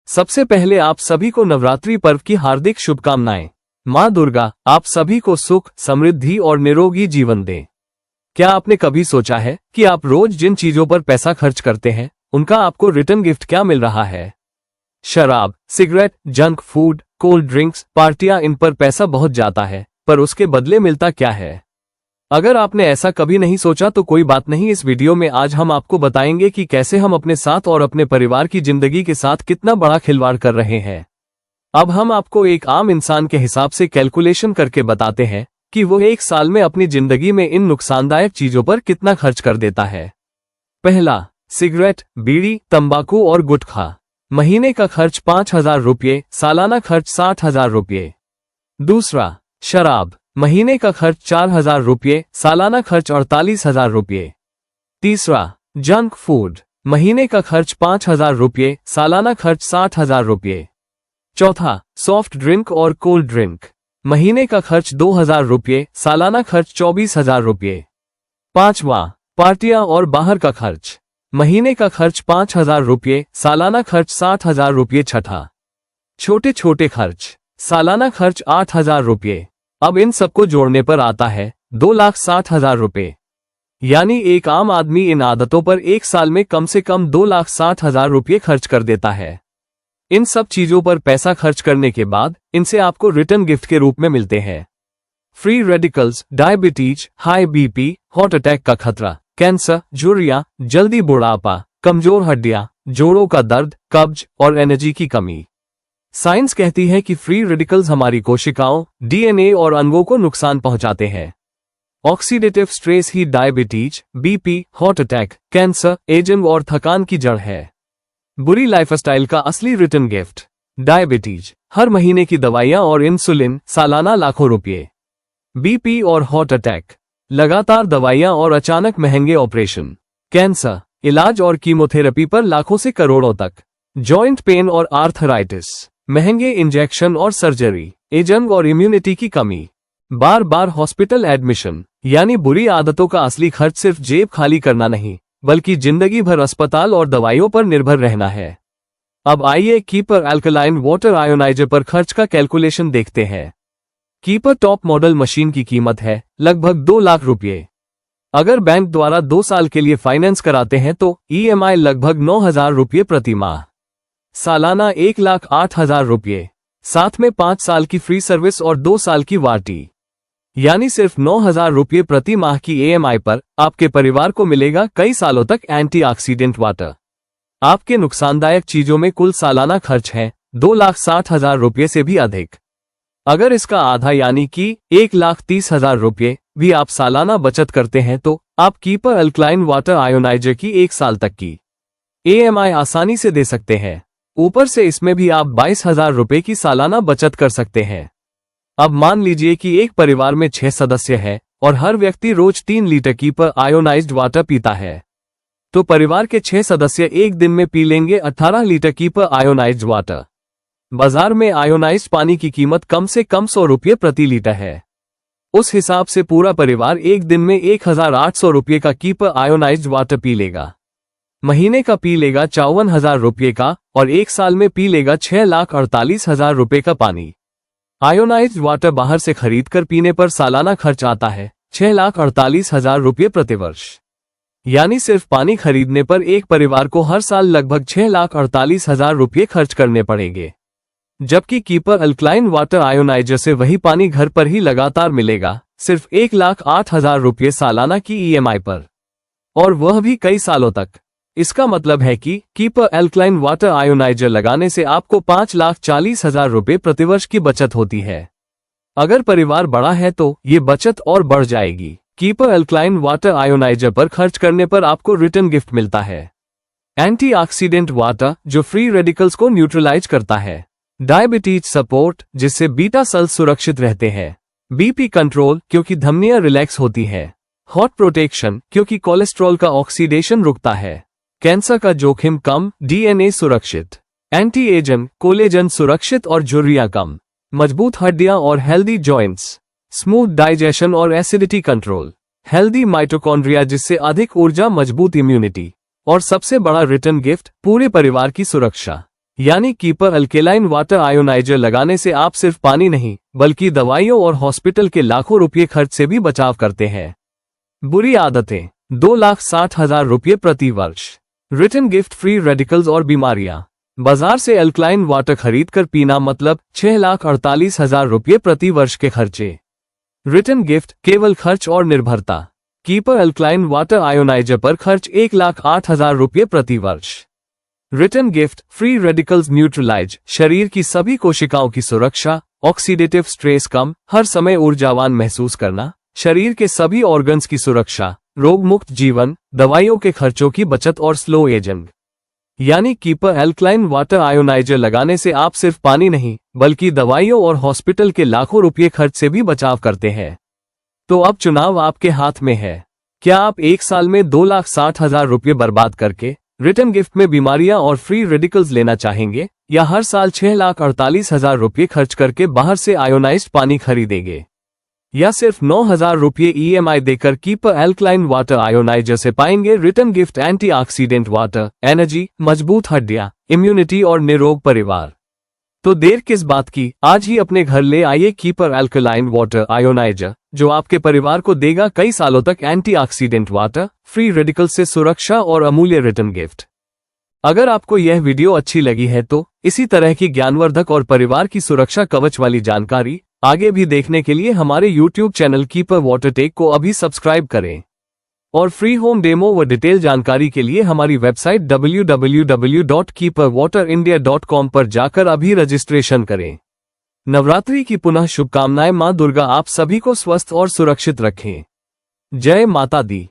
सबसे पहले आप सभी को नवरात्रि पर्व की हार्दिक शुभकामनाएं। माँ दुर्गा आप सभी को सुख, समृद्धि और निरोगी जीवन दे। क्या आपने कभी सोचा है कि आप रोज जिन चीजों पर पैसा खर्च करते हैं उनका आपको रिटर्न गिफ्ट क्या मिल रहा है? शराब, cigarette, junk food, cold drinks, पार्टियां, इन पर पैसा बहुत जाता है, पर उसके बदले मिलता क्या है? अगर आपने ऐसा कभी नहीं सोचा तो कोई बात नहीं। इस वीडियो में आज हम आपको बताएंगे कि कैसे हम अपने साथ और अपने परिवार की जिंदगी के साथ कितना बड़ा खिलवाड़ कर रहे हैं। अब हम आपको एक आम इंसान के हिसाब से कैलकुलेशन करके बताते हैं कि वो एक साल में अपनी जिंदगी में इन नुकसानदायक चीजों पर कितना खर्च कर देता है। पहला, सिगरेट, बीड़ी, तंबाकू और गुटखा। महीने का खर्च 5,000 रुपये, सालाना खर्च 60,000 रुपये। दूसरा, शराब, महीने का खर्च 4,000 रुपये, सालाना खर्च 48,000 रुपये। तीसरा, जंक फूड, महीने का खर्च 5,000 रुपये, सालाना खर्च 60,000 रुपये। चौथा, सॉफ्ट ड्रिंक और कोल्ड ड्रिंक, महीने का खर्च 2,000 रुपये, सालाना खर्च 24,000 रुपये। पांचवा, पार्टियां और बाहर का खर्च, महीने का खर्च 5,000 रुपये, सालाना खर्च 60,000 रुपये। छठा, छोटे छोटे खर्च, सालाना खर्च 8,000 रुपये। अब इन सबको जोड़ने पर आता है 2,60,000 रुपये। यानी एक आम आदमी इन आदतों पर एक साल में कम से कम 2,60,000 रुपये खर्च कर देता है। इन सब चीजों पर पैसा खर्च करने के बाद इनसे आपको रिटर्न गिफ्ट के रूप में मिलते हैं free radicals, diabetes, high BP, heart attack का खतरा, कैंसर, झुर्रियां, जल्दी बुढ़ापा, कमजोर हड्डियां, जोड़ों का दर्द, कब्ज और एनर्जी की कमी। साइंस कहती है कि फ्री रेडिकल्स हमारी कोशिकाओं, डीएनए और अंगों को नुकसान पहुंचाते हैं। ऑक्सीडेटिव स्ट्रेस ही diabetes, BP, heart attack, cancer, ageing और थकान की जड़ है। बुरी लाइफस्टाइल का असली रिटर्न गिफ्ट, डायबिटीज, हर महीने की दवाइयां और इंसुलिन, सालाना लाखों रुपये। बीपी और हार्ट अटैक, लगातार दवाइयां और अचानक महंगे ऑपरेशन। कैंसर, इलाज और कीमोथेरेपी पर लाखों से करोड़ों तक। जॉइंट पेन और आर्थराइटिस, महंगे इंजेक्शन और सर्जरी। एजिंग और इम्यूनिटी की कमी, बार बार हॉस्पिटल एडमिशन। यानी बुरी आदतों का असली खर्च सिर्फ जेब खाली करना नहीं, बल्कि जिंदगी भर अस्पताल और दवाइयों पर निर्भर रहना है। अब आइए कीपर अल्कलाइन वाटर आयोनाइजर पर खर्च का कैलकुलेशन देखते हैं। कीपर टॉप मॉडल मशीन की कीमत है लगभग 2 लाख रुपये। अगर बैंक द्वारा 2 साल के लिए फाइनेंस कराते हैं तो ईएमआई लगभग 9,000 रुपये प्रति माह, सालाना 1,08,000 रुपये, साथ में 5 साल की फ्री सर्विस और 2 साल की वारंटी। यानी सिर्फ 9,000 रुपये प्रति माह की ईएमआई पर आपके परिवार को मिलेगा कई सालों तक एंटीऑक्सीडेंट वाटर। आपके नुकसानदायक चीजों में कुल सालाना खर्च है 2,60,000 रुपये से भी अधिक। अगर इसका आधा यानी कि 1,30,000 रुपये भी आप सालाना बचत करते हैं तो आप कीपर अल्कलाइन वाटर आयोनाइजर की 1 साल तक की ईएमआई आसानी से दे सकते हैं। ऊपर से इसमें भी आप 22,000 रुपये की सालाना बचत कर सकते हैं। अब मान लीजिए कि एक परिवार में 6 सदस्य हैं और हर व्यक्ति रोज 3 लीटर कीपर आयोनाइज्ड वाटर पीता है, तो परिवार के 6 सदस्य एक दिन में पी लेंगे 18 लीटर कीपर आयोनाइज्ड वाटर। बाजार में आयोनाइज्ड पानी की कीमत कम से कम 100 रुपये प्रति लीटर है। उस हिसाब से पूरा परिवार एक दिन में 1,800 रुपये का कीपर आयोनाइज्ड वाटर पी लेगा। महीने का पी लेगा 54,000 रुपये का और एक साल में पी लेगा 6,48,000 रुपये का पानी। आयोनाइज्ड वाटर बाहर से खरीदकर पीने पर सालाना खर्च आता है 6,48,000 रुपये प्रतिवर्ष। यानी सिर्फ पानी खरीदने पर एक परिवार को हर साल लगभग 6,48,000 रुपये खर्च करने पड़ेंगे। जबकि कीपर अल्कलाइन वाटर आयोनाइजर से वही पानी घर पर ही लगातार मिलेगा, सिर्फ 1,08,000 रुपये सालाना की ईएमआई पर, और वह भी कई सालों तक। इसका मतलब है कि कीपर अल्कलाइन वाटर आयोनाइजर लगाने से आपको 5,40,000 रुपये प्रतिवर्ष की बचत होती है। अगर परिवार बड़ा है तो ये बचत और बढ़ जाएगी। कीपर अल्कलाइन वाटर आयोनाइजर पर खर्च करने पर आपको रिटर्न गिफ्ट मिलता है एंटीऑक्सीडेंट वाटर, जो फ्री रेडिकल्स को न्यूट्रलाइज करता है। डायबिटीज सपोर्ट, जिससे बीटा सेल्स सुरक्षित रहते हैं। बीपी कंट्रोल, क्योंकि धमनियां रिलैक्स होती है। हार्ट प्रोटेक्शन, क्योंकि कोलेस्ट्रॉल का ऑक्सीडेशन रुकता है। कैंसर का जोखिम कम, डीएनए सुरक्षित। एंटी एजिंग, कोलेजन सुरक्षित और झुर्रियां कम। मजबूत हड्डियां और हेल्दी जॉइंट्स। स्मूथ डाइजेशन और एसिडिटी कंट्रोल। हेल्दी माइटोकॉन्ड्रिया, जिससे अधिक ऊर्जा, मजबूत इम्यूनिटी। और सबसे बड़ा रिटर्न गिफ्ट, पूरे परिवार की सुरक्षा। यानी कीपर अल्केलाइन वाटर आयोनाइजर लगाने से आप सिर्फ पानी नहीं बल्कि दवाइयों और हॉस्पिटल के लाखों रुपये खर्च से भी बचाव करते हैं। बुरी आदतें 2,60,000 रुपये प्रति वर्ष। रिटर्न गिफ्ट फ्री रेडिकल्स और बीमारियां। बाजार से अल्कलाइन वाटर खरीद कर पीना मतलब 6,48,000 रुपये प्रति वर्ष के खर्चे। रिटर्न गिफ्ट केवल खर्च और निर्भरता। कीपर अल्कलाइन वाटर आयोनाइजर पर खर्च 1,08,000 रुपये प्रति वर्ष। Return gift free radicals neutralize शरीर की सभी कोशिकाओं की सुरक्षा, ऑक्सीडेटिव स्ट्रेस कम, हर समय ऊर्जावान महसूस करना, शरीर के सभी ऑर्गन्स की सुरक्षा, रोग मुक्त जीवन, दवाइयों के खर्चों की बचत और स्लो एजिंग। यानी कीपर अल्कलाइन वाटर आयोनाइजर लगाने से आप सिर्फ पानी नहीं बल्कि दवाइयों और हॉस्पिटल के लाखों रुपये खर्च से भी बचाव करते हैं। तो अब चुनाव आपके हाथ में है। क्या आप एक साल में 2,60,000 रुपये बर्बाद करके रिटर्न गिफ्ट में बीमारियां और फ्री रेडिकल्स लेना चाहेंगे, या हर साल 6,48,000 रुपये खर्च करके बाहर से आयोनाइज्ड पानी खरीदेंगे, या सिर्फ 9,000 रुपये EMI देकर कीपर अल्कलाइन वाटर आयोनाइजर से पाएंगे return gift antioxidant water, energy, मजबूत हड्डियां, इम्यूनिटी और निरोग परिवार। तो देर किस बात की, आज ही अपने घर ले आइए कीपर अल्कलाइन वाटर आयोनाइजर, जो आपके परिवार को देगा कई सालों तक एंटीऑक्सीडेंट वाटर, फ्री रेडिकल से सुरक्षा और अमूल्य रिटर्न गिफ्ट। अगर आपको यह वीडियो अच्छी लगी है तो इसी तरह की ज्ञानवर्धक और परिवार की सुरक्षा कवच वाली जानकारी आगे भी देखने के लिए हमारे YouTube चैनल कीपर वाटरटेक को अभी सब्सक्राइब करें और फ्री होम डेमो व डिटेल जानकारी के लिए हमारी वेबसाइट www.keeperwaterindia.com पर जाकर अभी रजिस्ट्रेशन करें। नवरात्रि की पुनः शुभकामनाएं। मां दुर्गा आप सभी को स्वस्थ और सुरक्षित रखें। जय माता दी।